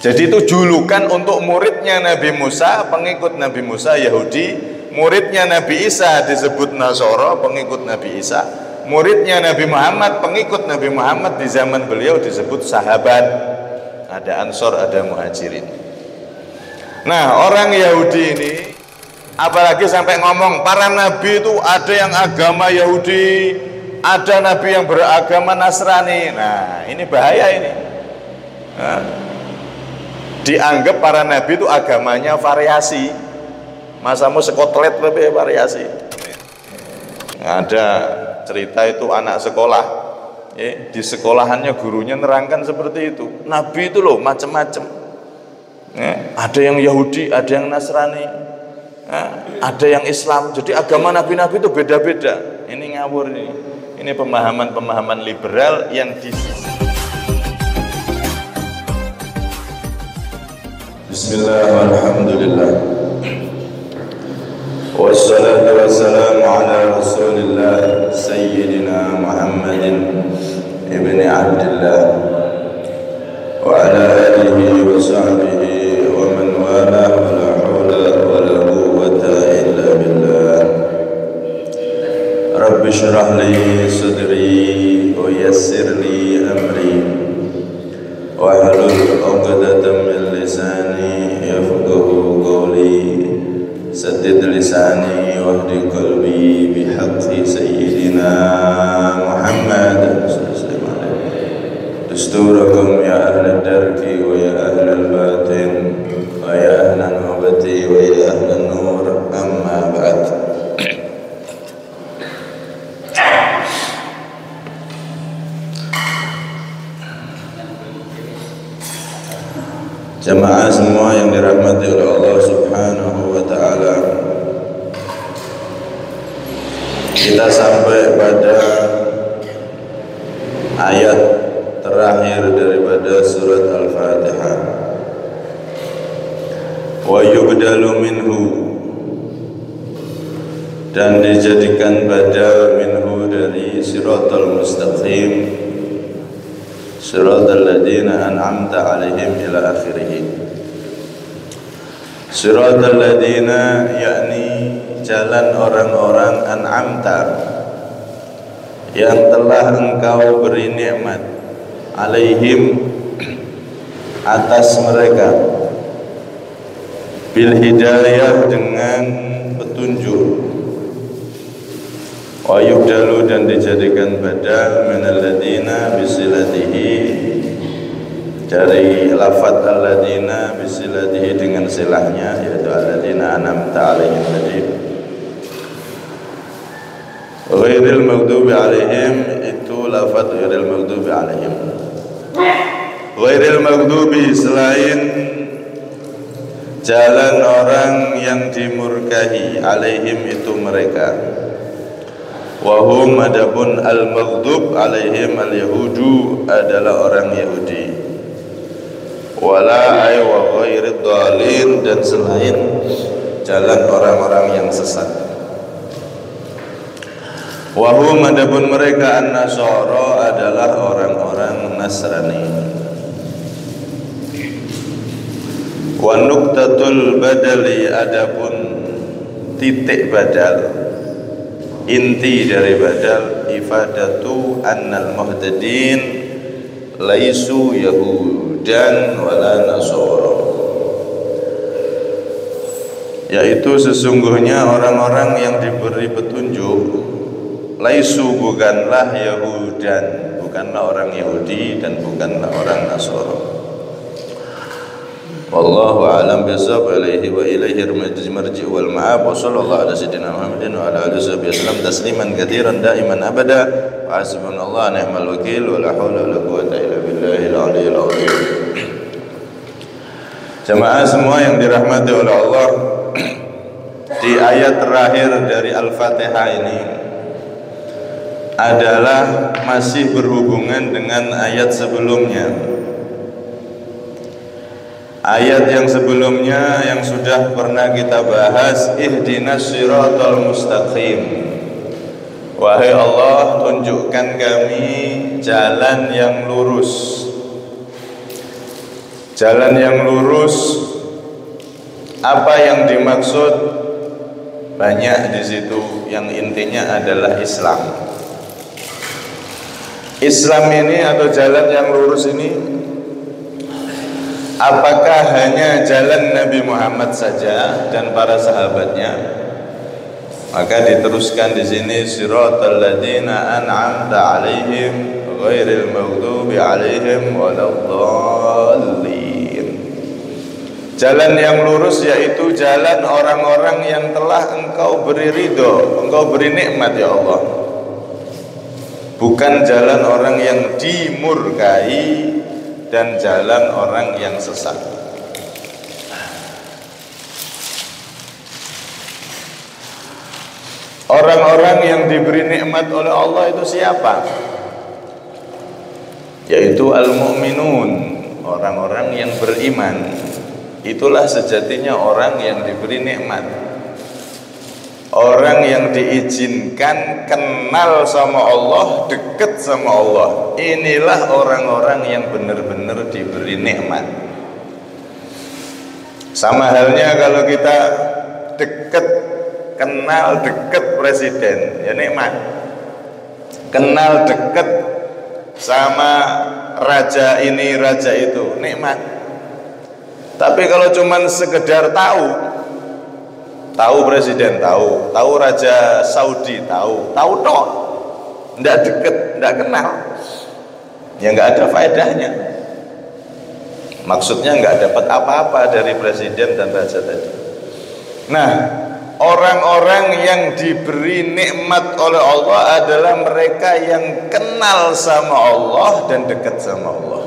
Jadi itu julukan untuk muridnya Nabi Musa, pengikut Nabi Musa Yahudi, muridnya Nabi Isa disebut Nasara, pengikut Nabi Isa, muridnya Nabi Muhammad, pengikut Nabi Muhammad di zaman beliau disebut sahabat. Ada Ansor, ada Muhajirin. Nah, orang Yahudi ini apalagi sampai ngomong para nabi itu ada yang agama Yahudi, ada nabi yang beragama Nasrani. Nah, ini bahaya ini. Nah, dianggap para nabi itu agamanya variasi. Masamu sekotlet lebih variasi. Ada cerita itu anak sekolah, di sekolahannya gurunya nerangkan seperti itu. Nabi itu loh macam-macam. Ada yang Yahudi, ada yang Nasrani, ada yang Islam. Jadi agama nabi-nabi itu beda-beda. Ini ngawur ini. Ini pemahaman-pemahaman liberal yang Bismillah, alhamdulillah, wassalatu wassalamu ala rasulillah Sayyidina Muhammadin ibni Abdillah wa ala alihi wa sahbihi wa man wala wa la hawla wa la quwwata illa billah. Rabbi shrah li sadri wa yassir li amri wa hlul 'uqdatam min lisani yafqahu qawli saddid lisani wahdi qalbi bihaqqi sayyidina Muhammad dusturakum ya ahla darki wa ya ahla batin wa ya ahla nuhbati wa ya ahla nur amma ba'd. Jamaah semua yang dirahmati oleh Allah Subhanahu wa ta'ala, kita sampai pada ayat terakhir daripada surat Al-Fatihah. Wa yubdalu minhu, dan dijadikan badal minhu dari siratal mustaqim, siratal ladzina an'amta 'alaihim ila akhirih. Siratal ladzina yakni jalan orang-orang an'amta yang telah engkau beri nikmat, 'alaihim atas mereka, bil hidayah dengan petunjuk, wa yubdalu dan dijadikan badal minal ladina bisilatihi, dari lafadz alladina bisilatihi dengan silahnya, yaitu alladina an'amta 'alaihim tadi. Ghairil maghdubi 'alaihim itu lafadz ghairil maghdubi 'alaihim. Ghairil maghdubi selain jalan orang yang dimurkahi, 'alaihim itu mereka. Wahum adapun al-maghdub 'alaihim al-yahudu adalah orang Yahudi. Wala ay wa ghairid dhalin, dan selain jalan orang-orang yang sesat. Wahum adapun mereka an-nasara adalah orang-orang Nasrani. Wa nuqtatul badali adapun titik badal, inti dari badal, ifadatu annal muhtadin laisu yahudan wala nasara, yaitu sesungguhnya orang-orang yang diberi petunjuk laisu bukanlah yahudan, bukanlah orang Yahudi dan bukanlah orang Nasara. Wallahu a'lam bishawab. Ilaihi wa ilaihi marji'u wal ma'ab. Wa sallallahu ala sayyidina Muhammadin wa ala alihi wasallam tasliman katsiran daiman abada. Wa hasbunallahu ni'mal wakil wa la haula wa la quwwata illa billahil aliyyil azim. Jamaah semua yang dirahmati oleh Allah, di ayat terakhir dari Al-Fatihah ini adalah masih berhubungan dengan ayat sebelumnya. Ayat yang sebelumnya yang sudah pernah kita bahas, ihdinas siratal mustaqim. Wahai Allah, tunjukkan kami jalan yang lurus. Jalan yang lurus, apa yang dimaksud? Banyak di situ, yang intinya adalah Islam. Islam ini atau jalan yang lurus ini, apakah hanya jalan Nabi Muhammad saja dan para sahabatnya? Maka diteruskan di sini, siratal ladzina an'amta 'alaihim ghairil maghdubi 'alaihim waladdallin. Jalan yang lurus yaitu jalan orang-orang yang telah Engkau beri ridho, Engkau beri nikmat ya Allah. Bukan jalan orang yang dimurkai dan jalan orang yang sesat. Orang-orang yang diberi nikmat oleh Allah itu siapa? Yaitu al-mu'minun, orang-orang yang beriman. Itulah sejatinya orang yang diberi nikmat, orang yang diizinkan kenal sama Allah, dekat sama Allah. Inilah orang-orang yang benar-benar diberi nikmat. Sama halnya kalau kita dekat, kenal dekat presiden, ya nikmat. Kenal dekat sama raja ini, raja itu, nikmat. Tapi kalau cuman sekedar tahu presiden, tahu raja Saudi, tahu toh, ndak deket, ndak kenal, ya nggak ada faedahnya. Maksudnya nggak dapat apa-apa dari presiden dan raja tadi. Nah, orang-orang yang diberi nikmat oleh Allah adalah mereka yang kenal sama Allah dan dekat sama Allah.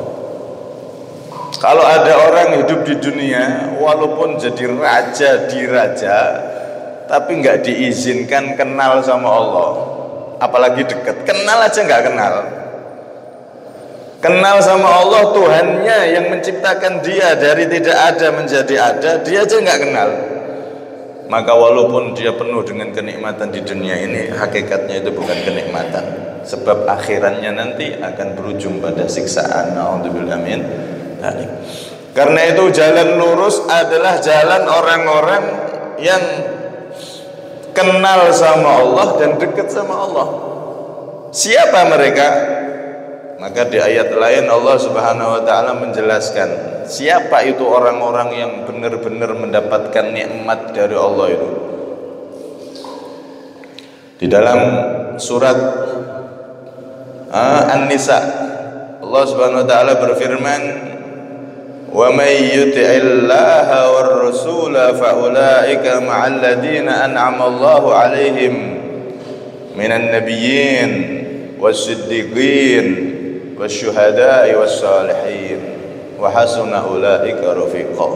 Kalau ada orang hidup di dunia walaupun jadi raja di raja, tapi nggak diizinkan kenal sama Allah, apalagi dekat, kenal aja nggak kenal. Kenal sama Allah, Tuhannya yang menciptakan dia dari tidak ada menjadi ada, dia aja nggak kenal. Maka walaupun dia penuh dengan kenikmatan di dunia ini, hakikatnya itu bukan kenikmatan, sebab akhirannya nanti akan berujung pada siksaan. Na'udzubillah min dzalik. Karena itu jalan lurus adalah jalan orang-orang yang kenal sama Allah dan dekat sama Allah. Siapa mereka? Maka di ayat lain Allah Subhanahu wa taala menjelaskan siapa itu orang-orang yang benar-benar mendapatkan nikmat dari Allah itu. Di dalam surat An-Nisa Allah Subhanahu wa taala berfirman, "Wa may yuti'illaha war rasula fa ulaika ma'al ladzina an'ama Allahu 'alaihim minan nabiyyin was-siddiqin wasyuhada'i was-salihin wa hasuna ulaika rafiqa."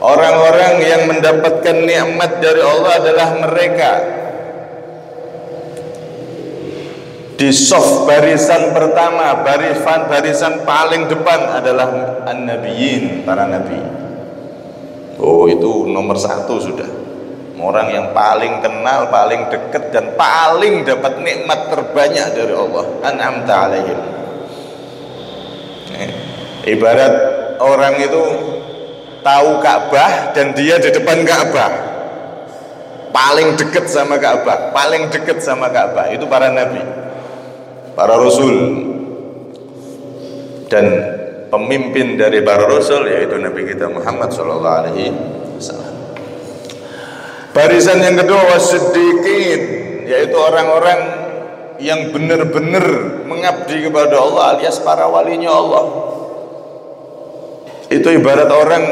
Orang-orang yang mendapatkan nikmat dari Allah adalah mereka di saf barisan pertama, barisan paling depan adalah an-nabiyyin, para nabi. Oh, itu nomor satu sudah. Orang yang paling kenal, paling dekat dan paling dapat nikmat terbanyak dari Allah. An'amta 'alaihim. Ibarat orang itu tahu Ka'bah dan dia di depan Ka'bah, paling dekat sama Ka'bah, paling dekat sama Ka'bah itu para nabi, para rasul, dan pemimpin dari para rasul yaitu Nabi kita Muhammad sallallahu alaihi wasallam. Barisan yang kedua was-siddiqin, yaitu orang-orang yang benar-benar mengabdi kepada Allah alias para walinya Allah. Itu ibarat orang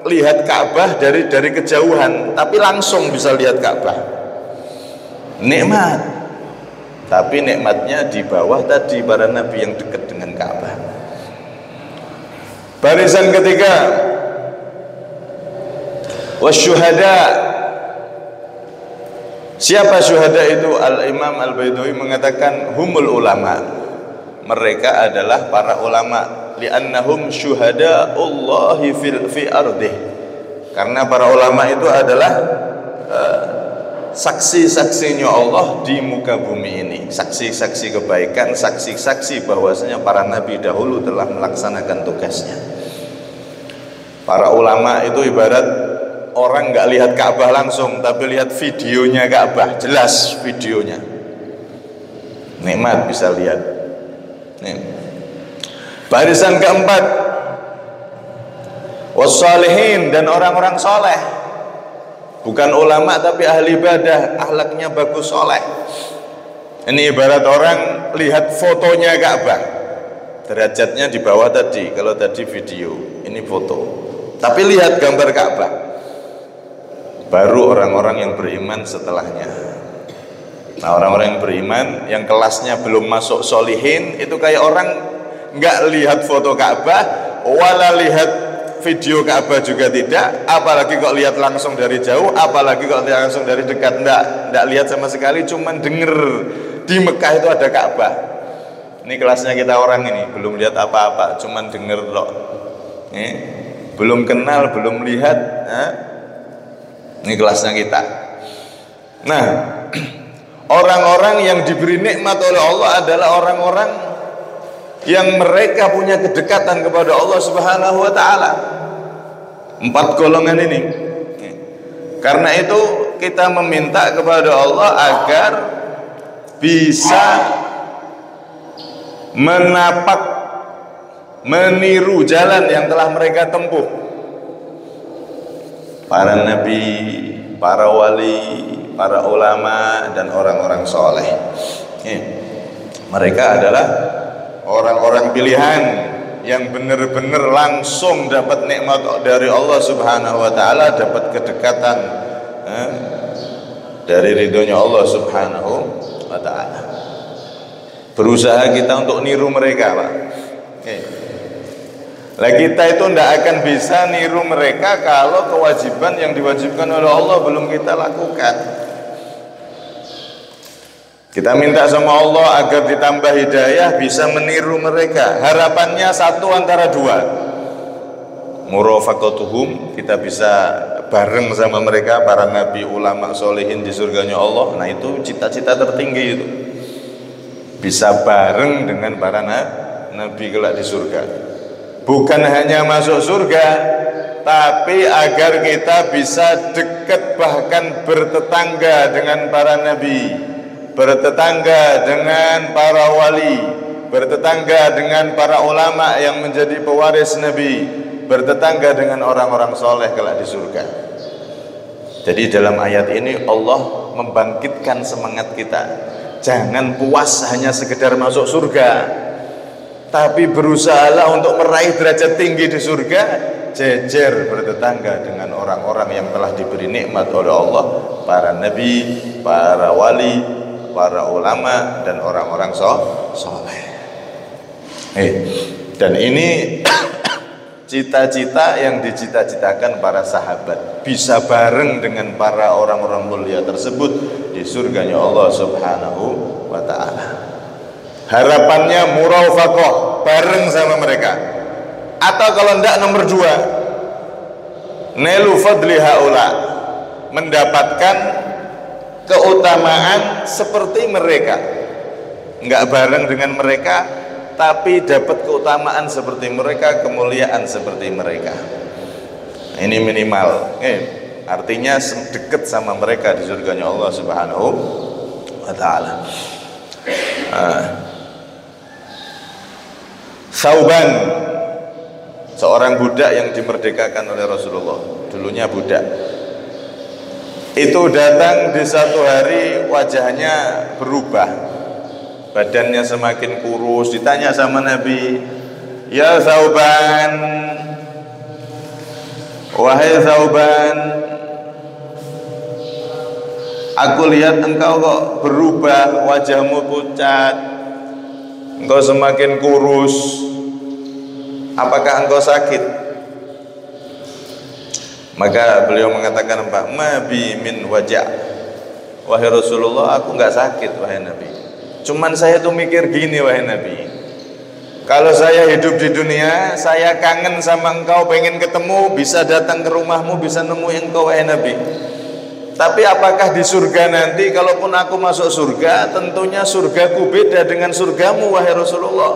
lihat Ka'bah dari kejauhan tapi langsung bisa lihat Ka'bah. Nikmat. Tapi nikmatnya di bawah tadi para nabi yang dekat dengan Ka'bah. Barisan ketiga wasyuhada. Siapa syuhada itu? Al-Imam Al-Baidawi mengatakan humul ulama. Mereka adalah para ulama, li'annahum syuhada'ullahi fi ardih. Karena para ulama itu adalah saksi-saksinya Allah di muka bumi ini, saksi-saksi kebaikan, saksi-saksi bahwasanya para nabi dahulu telah melaksanakan tugasnya. Para ulama itu ibarat orang nggak lihat Ka'bah langsung, tapi lihat videonya Ka'bah, jelas videonya. Nikmat bisa lihat. Nih. Barisan keempat, wassalihin, dan orang-orang soleh. Bukan ulama tapi ahli ibadah, akhlaknya bagus, soleh. Ini ibarat orang lihat fotonya Ka'bah, derajatnya di bawah tadi. Kalau tadi video, ini foto. Tapi lihat gambar Ka'bah, baru orang-orang yang beriman setelahnya. Nah, orang-orang yang beriman yang kelasnya belum masuk solihin itu kayak orang nggak lihat foto Ka'bah, wala lihat video Ka'bah juga tidak, apalagi kok lihat langsung dari jauh, apalagi kok lihat langsung dari dekat, enggak lihat sama sekali, cuman denger di Mekah itu ada Ka'bah. Ini kelasnya kita orang ini, belum lihat apa-apa, cuman denger loh. Belum kenal, belum lihat. Ini kelasnya kita. Nah, orang-orang yang diberi nikmat oleh Allah adalah orang-orang yang mereka punya kedekatan kepada Allah Subhanahu wa taala. 4 golongan ini. Karena itu kita meminta kepada Allah agar bisa menapak, meniru jalan yang telah mereka tempuh. Para nabi, para wali, para ulama, dan orang-orang soleh. Mereka adalah orang-orang pilihan yang benar-benar langsung dapat nikmat dari Allah Subhanahu wa taala, dapat kedekatan dari ridhonya Allah Subhanahu wa taala. Berusaha kita untuk niru mereka, Pak. Lah kita itu tidak akan bisa niru mereka kalau kewajiban yang diwajibkan oleh Allah belum kita lakukan. Kita minta sama Allah agar ditambah hidayah bisa meniru mereka. Harapannya satu antara dua. Murafaqatuhum, kita bisa bareng sama mereka, para nabi, ulama, solehin di surganya Allah. Nah itu cita-cita tertinggi itu. Bisa bareng dengan para nabi kelak di surga. Bukan hanya masuk surga, tapi agar kita bisa dekat, bahkan bertetangga dengan para nabi, bertetangga dengan para wali, bertetangga dengan para ulama yang menjadi pewaris nabi, bertetangga dengan orang-orang soleh kelak di surga. Jadi dalam ayat ini Allah membangkitkan semangat kita. Jangan puas hanya sekedar masuk surga, tapi berusahalah untuk meraih derajat tinggi di surga, jejer bertetangga dengan orang-orang yang telah diberi nikmat oleh Allah, para nabi, para wali, para ulama, dan orang-orang soleh. Dan ini cita-cita yang dicita-citakan para sahabat, bisa bareng dengan para orang-orang mulia tersebut di surganya Allah Subhanahu wa ta'ala. Harapannya murafaqah, bareng sama mereka. Atau kalau enggak nomor 2, nailu fadli haula, mendapatkan keutamaan seperti mereka. Enggak bareng dengan mereka, tapi dapat keutamaan seperti mereka, kemuliaan seperti mereka. Ini minimal. Artinya dekat sama mereka di surganya Allah Subhanahu wa ta'ala. Sauban, seorang budak yang dimerdekakan oleh Rasulullah, dulunya budak, itu datang di satu hari wajahnya berubah, badannya semakin kurus. Ditanya sama Nabi, ya Sauban, wahai Sauban, aku lihat engkau kok berubah, wajahmu pucat, engkau semakin kurus, apakah engkau sakit? Maka beliau mengatakan, ma bi min wajah, wahai Rasulullah, aku enggak sakit wahai Nabi. Cuman saya tuh mikir gini wahai Nabi, kalau saya hidup di dunia, saya kangen sama engkau, pengen ketemu, bisa datang ke rumahmu, bisa nemuin engkau wahai Nabi. Tapi apakah di surga nanti, kalaupun aku masuk surga, tentunya surgaku beda dengan surgamu wahai Rasulullah.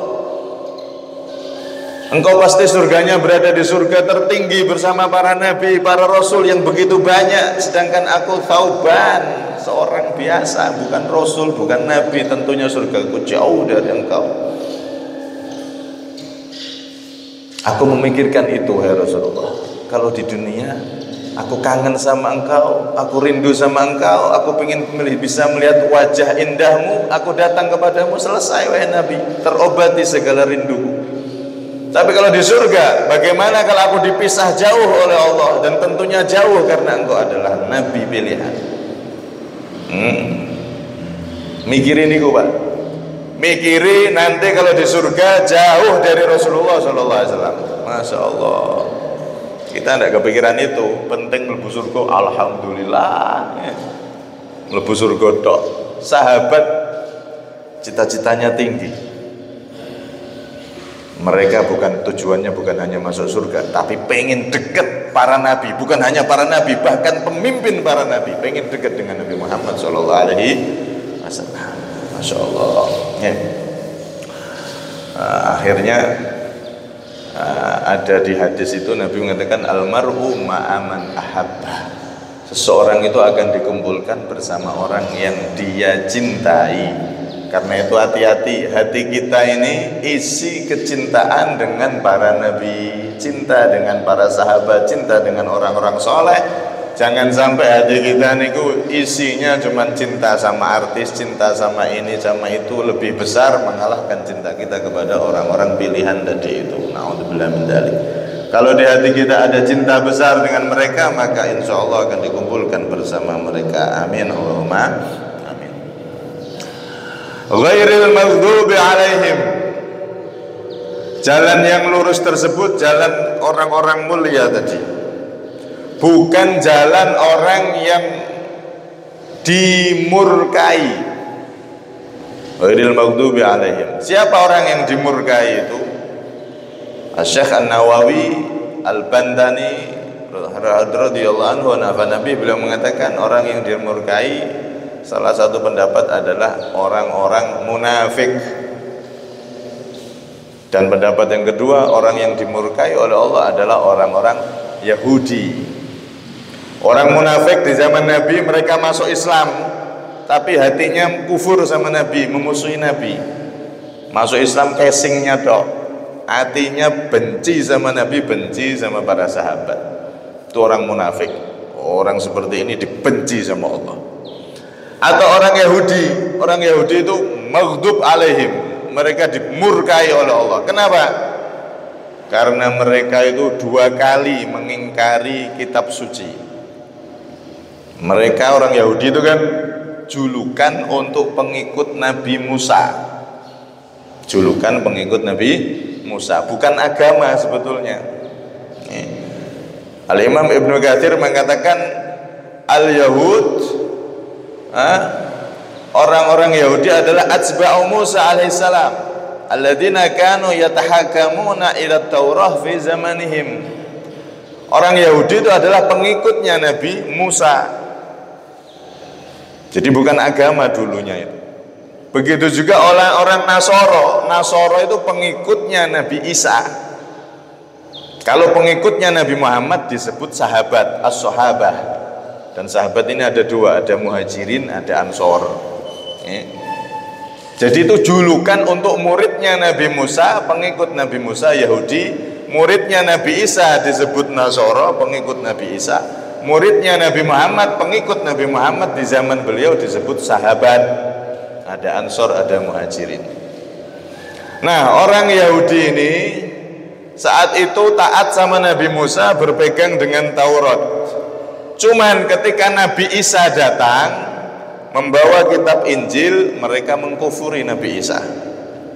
Engkau pasti surganya berada di surga tertinggi bersama para nabi, para rasul yang begitu banyak. Sedangkan aku Thauban, seorang biasa, bukan rasul, bukan nabi. Tentunya surgaku jauh dari engkau. Aku memikirkan itu, hai Rasulullah. Kalau di dunia aku kangen sama engkau, aku rindu sama engkau, aku ingin bisa melihat wajah indahmu, aku datang kepadamu, selesai wahai Nabi, terobati segala rinduku. Tapi kalau di surga, bagaimana kalau aku dipisah jauh oleh Allah? Dan tentunya jauh karena engkau adalah Nabi pilihan. Mikirin itu Pak, mikiri nanti kalau di surga jauh dari Rasulullah SAW. Masya Allah, kita tidak kepikiran itu. Penting mlebu surga, alhamdulillah. Mlebu surga tok. Sahabat cita-citanya tinggi. Mereka tujuannya bukan hanya masuk surga, tapi pengen deket para nabi. Bukan hanya para nabi, bahkan pemimpin para nabi pengen deket dengan Nabi Muhammad SAW. Masya Allah. Akhirnya ada di hadis itu Nabi mengatakan almar'u ma'aman ahabba. Seseorang itu akan dikumpulkan bersama orang yang dia cintai. Karena itu hati-hati, hati kita ini isi kecintaan dengan para nabi, cinta dengan para sahabat, cinta dengan orang-orang soleh. Jangan sampai hati kita niku isinya cuma cinta sama artis, cinta sama ini, sama itu, lebih besar mengalahkan cinta kita kepada orang-orang pilihan tadi itu. Na'udzubillah min dzalik. Kalau di hati kita ada cinta besar dengan mereka, maka insya Allah akan dikumpulkan bersama mereka. Amin Allahumma amin. Ghairil maghdubi alaihim. Jalan yang lurus tersebut jalan orang-orang mulia tadi, bukan jalan orang yang dimurkai. Ghairil maghdubi alaihim. Siapa orang yang dimurkai itu? Syekh An-Nawawi Al-Bandani radhiyallahu anhu Nabi beliau mengatakan orang yang dimurkai, salah satu pendapat adalah orang-orang munafik. Dan pendapat yang kedua, orang yang dimurkai oleh Allah adalah orang-orang Yahudi. Orang munafik di zaman Nabi, mereka masuk Islam tapi hatinya kufur sama Nabi, memusuhi Nabi. Masuk Islam casingnya dok, hatinya benci sama Nabi, benci sama para sahabat. Itu orang munafik. Orang seperti ini dibenci sama Allah. Atau orang Yahudi itu maghdub alaihim, mereka dimurkai oleh Allah. Kenapa? Karena mereka itu 2 kali mengingkari kitab suci. Mereka orang Yahudi itu kan julukan untuk pengikut Nabi Musa. Julukan pengikut Nabi Musa, bukan agama sebetulnya. Al-Imam Ibnu Katsir mengatakan al-Yahud, orang-orang Yahudi adalah atba'u Musa alaihissalam alladzina kanu yatahakamuna ila Taurah fi zamanihim. Orang Yahudi itu adalah pengikutnya Nabi Musa. Jadi bukan agama dulunya itu. Begitu juga orang Nasoro. Nasoro itu pengikutnya Nabi Isa. Kalau pengikutnya Nabi Muhammad disebut sahabat, as-sahabah. Dan sahabat ini ada 2, ada muhajirin, ada ansor. Jadi itu julukan untuk muridnya Nabi Musa, pengikut Nabi Musa Yahudi. Muridnya Nabi Isa disebut Nasoro, pengikut Nabi Isa. Muridnya Nabi Muhammad, pengikut Nabi Muhammad di zaman beliau disebut sahabat. Ada ansor, ada muhajirin. Nah, orang Yahudi ini saat itu taat sama Nabi Musa, berpegang dengan Taurat. Cuman ketika Nabi Isa datang membawa kitab Injil, mereka mengkufuri Nabi Isa.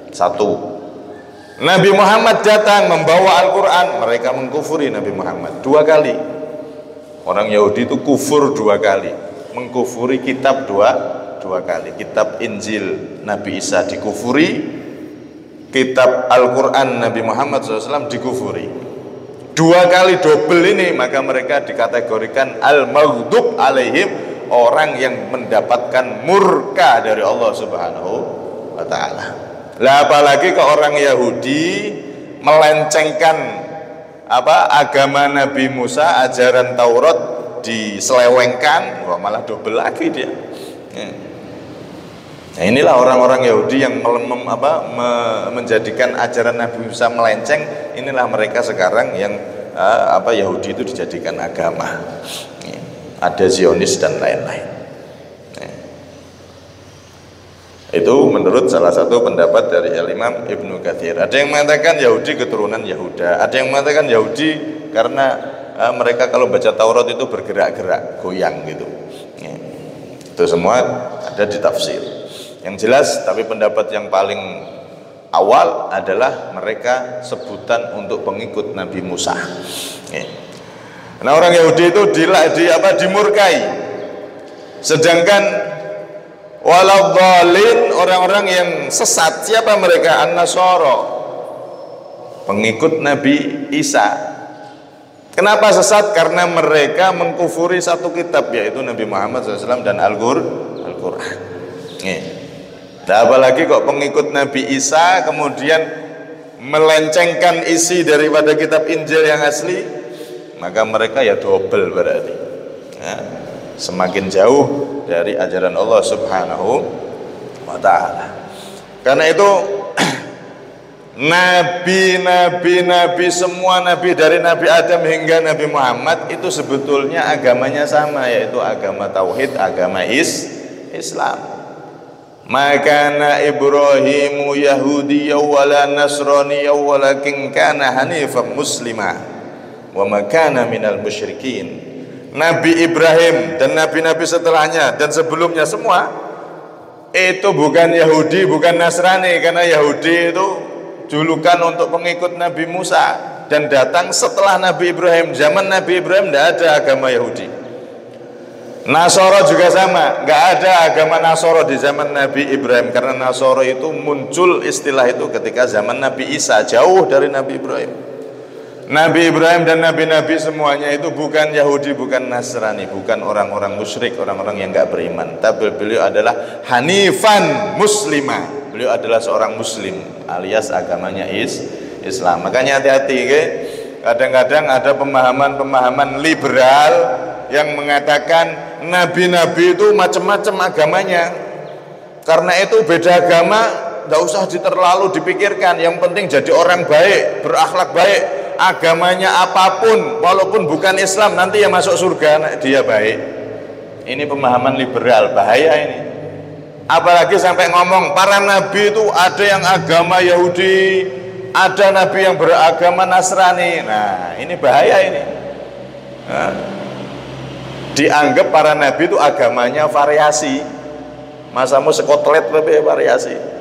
1. Nabi Muhammad datang membawa Al-Quran, mereka mengkufuri Nabi Muhammad. 2 kali. Orang Yahudi itu kufur 2 kali, mengkufuri kitab dua kali. Kitab Injil Nabi Isa dikufuri, kitab Al-Quran Nabi Muhammad SAW dikufuri. 2 kali double ini, maka mereka dikategorikan al-maghdub alaihim, orang yang mendapatkan murka dari Allah Subhanahu wa ta'ala. Lah apalagi ke orang Yahudi melencengkan agama Nabi Musa, ajaran Taurat diselewengkan, wah malah double lagi dia. Nah, inilah orang-orang Yahudi yang menjadikan ajaran Nabi Musa melenceng. Inilah mereka sekarang yang Yahudi itu dijadikan agama. Ada Zionis dan lain-lain. Itu menurut salah satu pendapat dari Imam Ibnu Katsir. Ada yang mengatakan Yahudi keturunan Yahuda, ada yang mengatakan Yahudi karena mereka kalau baca Taurat itu bergerak-gerak, goyang gitu. Itu semua ada di tafsir. Yang jelas, tapi pendapat yang paling awal adalah mereka sebutan untuk pengikut Nabi Musa. Nah, orang Yahudi itu dimurkai. Sedangkan waladhdallin, orang-orang yang sesat, siapa mereka? An-Nasara, pengikut Nabi Isa. Kenapa sesat? Karena mereka mengkufuri satu kitab, yaitu Nabi Muhammad SAW dan Al-Quran. Nah, apalagi kok pengikut Nabi Isa kemudian melencengkan isi daripada kitab Injil yang asli, maka mereka ya double berarti. Semakin jauh dari ajaran Allah Subhanahu wa ta'ala. Karena itu nabi semua nabi dari Nabi Adam hingga Nabi Muhammad itu sebetulnya agamanya sama, yaitu agama tauhid, agama Islam. Makana Ibrahimu Yahudiyya wala Nasraniyya walakin kana hanifan muslima wa makana minal musyrikin. Nabi Ibrahim dan nabi-nabi setelahnya dan sebelumnya semua itu bukan Yahudi, bukan Nasrani, karena Yahudi itu julukan untuk pengikut Nabi Musa dan datang setelah Nabi Ibrahim. Zaman Nabi Ibrahim tidak ada agama Yahudi. Nasara juga sama, nggak ada agama Nasara di zaman Nabi Ibrahim, karena Nasara itu muncul istilah itu ketika zaman Nabi Isa, jauh dari Nabi Ibrahim. Nabi Ibrahim dan nabi-nabi semuanya itu bukan Yahudi, bukan Nasrani, bukan orang-orang musyrik, orang-orang yang nggak beriman. Tapi beliau adalah hanifan muslimah, beliau adalah seorang muslim alias agamanya Islam. Makanya hati-hati, kadang-kadang ada pemahaman-pemahaman liberal yang mengatakan nabi-nabi itu macam-macam agamanya. Karena itu beda agama tidak usah terlalu dipikirkan, yang penting jadi orang baik, berakhlak baik, agamanya apapun walaupun bukan Islam nanti ya masuk surga, dia baik. Ini pemahaman liberal, bahaya ini. Apalagi sampai ngomong para nabi itu ada yang agama Yahudi, ada nabi yang beragama Nasrani. Nah, ini bahaya ini. Dianggap para nabi itu agamanya variasi. Masa mau sekotlet lebih variasi.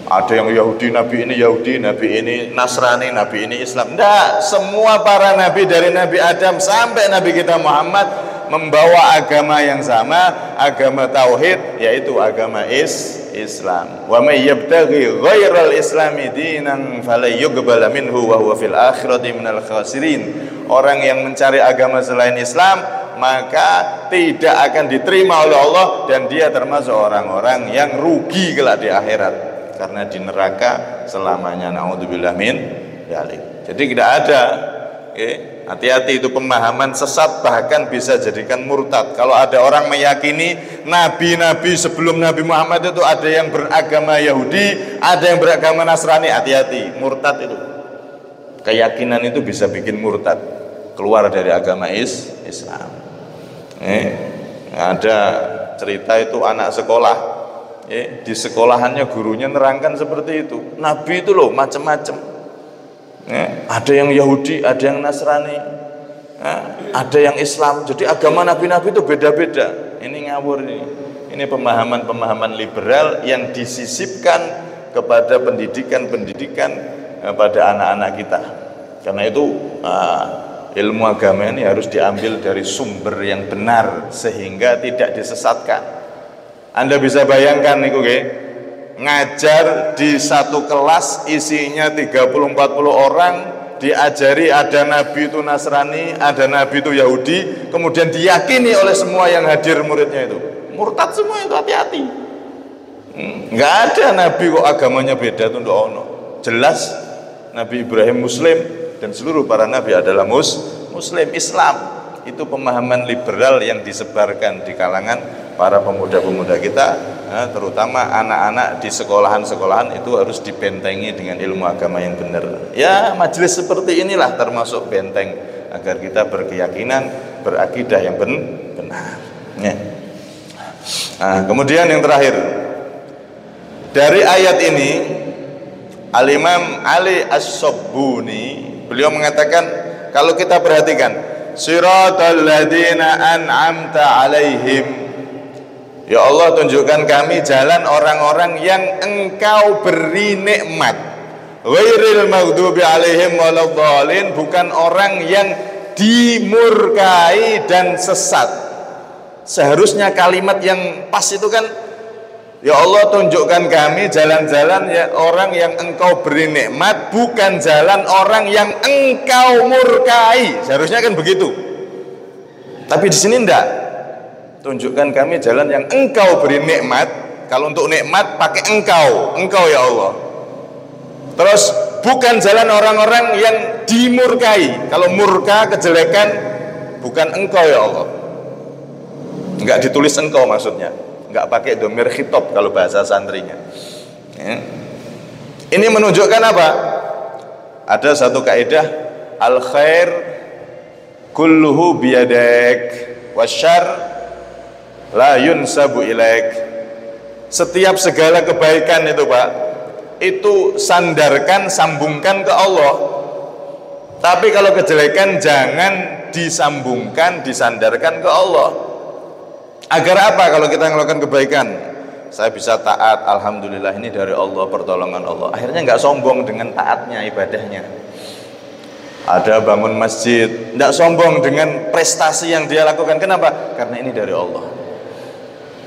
Ada yang Yahudi, nabi ini Nasrani, nabi ini Islam. Tidak, semua para nabi dari Nabi Adam sampai Nabi kita Muhammad membawa agama yang sama, agama tauhid, yaitu agama Islam. Wa may yabtaghi ghairal islami dinan falyuqbal minhu wa huwa fil akhirati minal khasirin. Orang yang mencari agama selain Islam maka tidak akan diterima oleh Allah dan dia termasuk orang-orang yang rugi kelak di akhirat, karena di neraka selamanya. Naudzubillah min dzalik. Jadi tidak ada, hati-hati, itu pemahaman sesat, bahkan bisa jadikan murtad. Kalau ada orang meyakini nabi-nabi sebelum Nabi Muhammad itu ada yang beragama Yahudi, ada yang beragama Nasrani, hati-hati, murtad itu. Keyakinan itu bisa bikin murtad, keluar dari agama Islam. Ada cerita itu anak sekolah, di sekolahannya gurunya nerangkan seperti itu. Nabi itu loh macam-macam. Ada yang Yahudi, ada yang Nasrani, ada yang Islam. Jadi agama nabi-nabi itu beda-beda. Ini ngawur ini. Ini pemahaman-pemahaman liberal yang disisipkan kepada pendidikan-pendidikan pada anak-anak kita. Karena itu ilmu agama ini harus diambil dari sumber yang benar sehingga tidak disesatkan. Anda bisa bayangkan nih, ngajar di satu kelas isinya 30-40 orang, diajari ada nabi itu Nasrani, ada nabi itu Yahudi, kemudian diyakini oleh semua yang hadir muridnya itu. Murtad semua itu, hati-hati. Nggak ada nabi kok agamanya beda itu, ono. Jelas Nabi Ibrahim Muslim, dan seluruh para nabi adalah Muslim. Islam itu pemahaman liberal yang disebarkan di kalangan para pemuda-pemuda kita, terutama anak-anak di sekolahan-sekolahan itu harus dibentengi dengan ilmu agama yang benar. Ya, majelis seperti inilah termasuk benteng agar kita berkeyakinan, berakidah yang benar. Ya. Nah, kemudian yang terakhir dari ayat ini, Al-Imam Ali As-Sabbuni beliau mengatakan, kalau kita perhatikan, siratal ladzina an'amta alaihim, ya Allah tunjukkan kami jalan orang-orang yang Engkau beri nikmat, ghairil maghdubi alaihim waladhdallin, bukan orang yang dimurkai dan sesat. Seharusnya kalimat yang pas itu kan, ya Allah tunjukkan kami jalan-jalan ya orang yang Engkau beri nikmat, bukan jalan orang yang Engkau murkai. Seharusnya kan begitu. Tapi di sini enggak. Tunjukkan kami jalan yang Engkau beri nikmat. Kalau untuk nikmat pakai Engkau ya Allah. Terus bukan jalan orang-orang yang dimurkai. Kalau murka kejelekan, bukan Engkau ya Allah. Enggak ditulis Engkau maksudnya. Enggak pakai domir khitab kalau bahasa santrinya. Ya. Ini menunjukkan apa? Ada satu kaidah, al khair kulluhu biyadak wasyarr la yunsabu ilaik. Setiap segala kebaikan itu Pak, itu sandarkan, sambungkan ke Allah. Tapi kalau kejelekan jangan disambungkan, disandarkan ke Allah. Agar apa? Kalau kita melakukan kebaikan, saya bisa taat, alhamdulillah ini dari Allah, pertolongan Allah. Akhirnya nggak sombong dengan taatnya, ibadahnya. Ada bangun masjid, nggak sombong dengan prestasi yang dia lakukan. Kenapa? Karena ini dari Allah.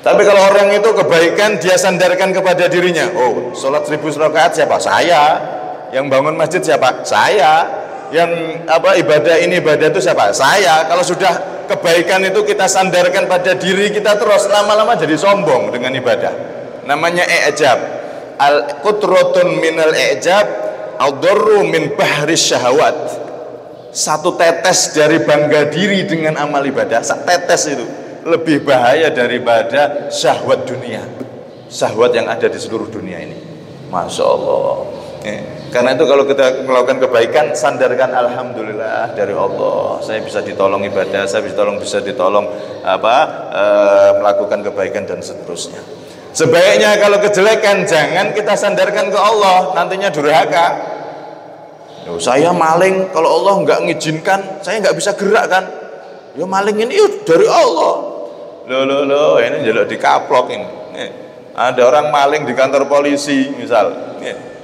Tapi kalau orang itu kebaikan dia sandarkan kepada dirinya. Oh, sholat 1000 rakaat siapa? Saya. Yang bangun masjid siapa? Saya. Yang ibadah ini ibadah itu siapa? Saya. Kalau sudah kebaikan itu kita sandarkan pada diri kita terus, lama-lama jadi sombong dengan ibadah. Namanya i'jab. Al-qutratun minal i'jab ad-darru min bahri syahwat. Satu tetes dari bangga diri dengan amal ibadah, satu tetes itu lebih bahaya daripada syahwat dunia, syahwat yang ada di seluruh dunia ini. Masya Allah. Karena itu kalau kita melakukan kebaikan, sandarkan alhamdulillah dari Allah, saya bisa ditolong ibadah, saya bisa ditolong melakukan kebaikan dan seterusnya. Sebaiknya kalau kejelekan jangan kita sandarkan ke Allah, nantinya durhaka. Saya maling, kalau Allah nggak ngizinkan, saya nggak bisa gerak kan? Ya maling ini dari Allah. Loh, ini jaluk dikaplok ini. Ada orang maling di kantor polisi misal.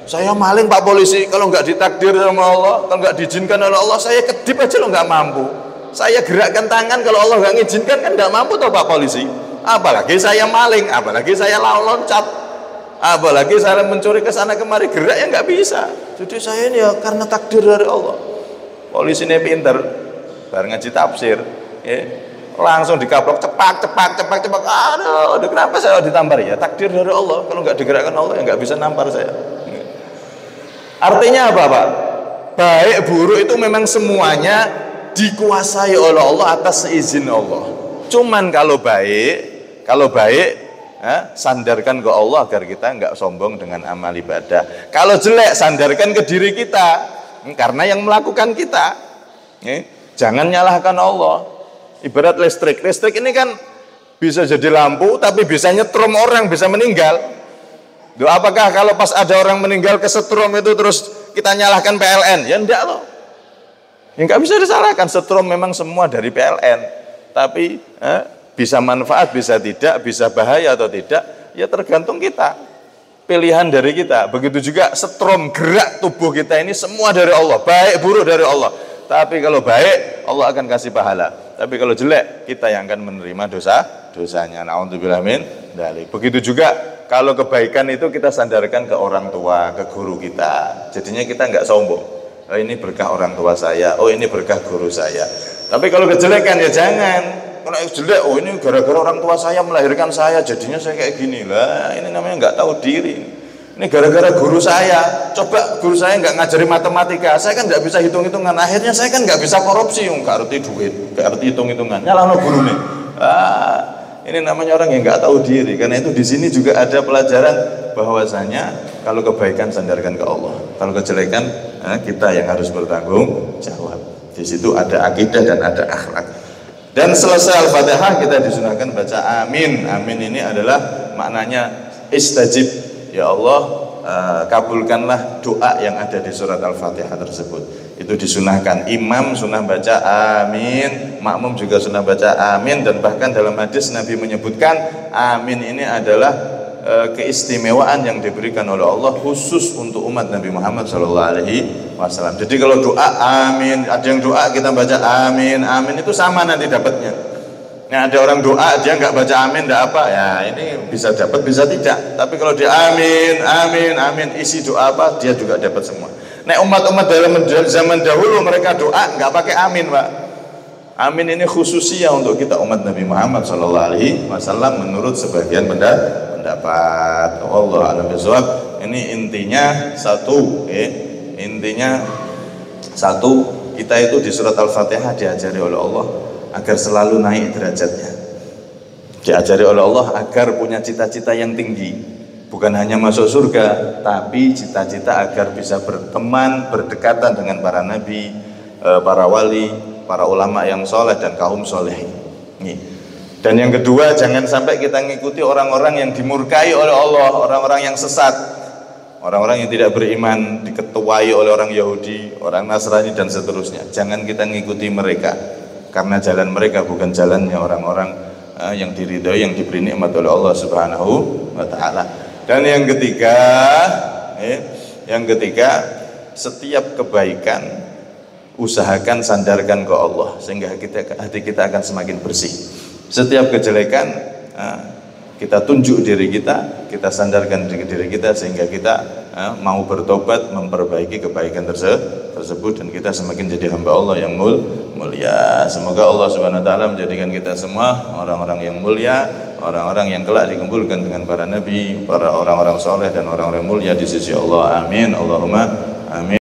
Saya maling Pak Polisi, kalau nggak ditakdir sama Allah, kalau nggak diizinkan oleh Allah, saya kedip aja lo nggak mampu. Saya gerakkan tangan, kalau Allah nggak ngizinkan kan nggak mampu toh Pak Polisi. Apalagi saya maling, apalagi saya loncat, apalagi saya mencuri ke sana kemari, gerak ya nggak bisa. Jadi saya ini ya karena takdir dari Allah. Polisi ini pinter, baru ngaji tafsir, langsung dikaplok cepak. Aduh, kenapa saya ditampar ya? Takdir dari Allah. Kalau nggak digerakkan Allah ya nggak bisa nampar saya. Artinya apa Pak? Baik buruk itu memang semuanya dikuasai oleh Allah atas izin Allah. Cuman kalau baik sandarkan ke Allah agar kita nggak sombong dengan amal ibadah. Kalau jelek sandarkan ke diri kita, karena yang melakukan kita. Jangan nyalahkan Allah. Ibarat listrik ini kan bisa jadi lampu, tapi bisa nyetrum orang, bisa meninggal. Apakah kalau pas ada orang meninggal kesetrum itu terus kita nyalahkan PLN? Ya enggak loh. Ya enggak bisa disalahkan, setrum memang semua dari PLN. Tapi bisa manfaat, bisa tidak, bisa bahaya atau tidak, ya tergantung kita. Pilihan dari kita. Begitu juga setrum gerak tubuh kita ini semua dari Allah, baik buruk dari Allah. Tapi kalau baik, Allah akan kasih pahala. Tapi kalau jelek, kita yang akan menerima dosanya. Na'udzubillah min dzalik. Begitu juga kalau kebaikan itu kita sandarkan ke orang tua, ke guru kita. Jadinya kita nggak sombong. Oh ini berkah orang tua saya, oh ini berkah guru saya. Tapi kalau kejelekan ya jangan. Kalau jelek, oh ini gara-gara orang tua saya melahirkan saya, jadinya saya kayak gini lah. Ini namanya nggak tahu diri. Ini gara-gara guru saya. Coba guru saya nggak ngajari matematika, saya kan nggak bisa hitung-hitungan. Akhirnya saya kan nggak bisa korupsi, nggak arti duit, nggak arti hitung-hitungan. Nyalahno guru nih. Ini namanya orang yang nggak tahu diri. Karena itu di sini juga ada pelajaran bahwasanya kalau kebaikan sandarkan ke Allah, kalau kejelekan kita yang harus bertanggung jawab. Di situ ada akidah dan ada akhlak. Dan selesai Al-Fatihah kita disunahkan baca amin. Amin ini adalah maknanya istajib. Ya Allah, kabulkanlah doa yang ada di surat Al-Fatihah tersebut. Itu disunahkan. Imam sunah baca amin, makmum juga sunah baca amin. Dan bahkan dalam hadis Nabi menyebutkan amin ini adalah keistimewaan yang diberikan oleh Allah khusus untuk umat Nabi Muhammad SAW. Jadi kalau doa amin, ada yang doa kita baca amin, amin itu sama nanti dapatnya. Nah, ada orang doa dia nggak baca amin, nggak apa ya, ini bisa dapat bisa tidak. Tapi kalau dia amin, amin, amin, isi doa apa dia juga dapat semua. Nah, umat-umat dalam zaman dahulu mereka doa nggak pakai amin, Pak. Amin ini khususnya untuk kita umat Nabi Muhammad SAW menurut sebagian pendapat. Allah a'lam bishawab. Ini intinya satu, intinya satu, kita itu di surat Al-Fatihah diajari oleh Allah agar selalu naik derajatnya. Diajari oleh Allah agar punya cita-cita yang tinggi, bukan hanya masuk surga, tapi cita-cita agar bisa berteman, berdekatan dengan para nabi, para wali, para ulama yang soleh dan kaum soleh. Dan yang kedua, jangan sampai kita ngikuti orang-orang yang dimurkai oleh Allah, orang-orang yang sesat, orang-orang yang tidak beriman, diketuai oleh orang Yahudi, orang Nasrani dan seterusnya. Jangan kita ngikuti mereka, karena jalan mereka bukan jalannya orang-orang yang diridhoi, yang diberi nikmat oleh Allah Subhanahu wa taala. Dan yang ketiga, setiap kebaikan usahakan sandarkan ke Allah sehingga hati kita akan semakin bersih. Setiap kejelekan kita tunjuk diri kita sandarkan diri kita sehingga kita mau bertobat, memperbaiki kebaikan tersebut, dan kita semakin jadi hamba Allah yang mulia. Semoga Allah Subhanahu wa taala menjadikan kita semua orang-orang yang mulia, orang-orang yang kelak dikumpulkan dengan para nabi, para orang-orang soleh dan orang-orang mulia di sisi Allah. Amin. Allahumma amin.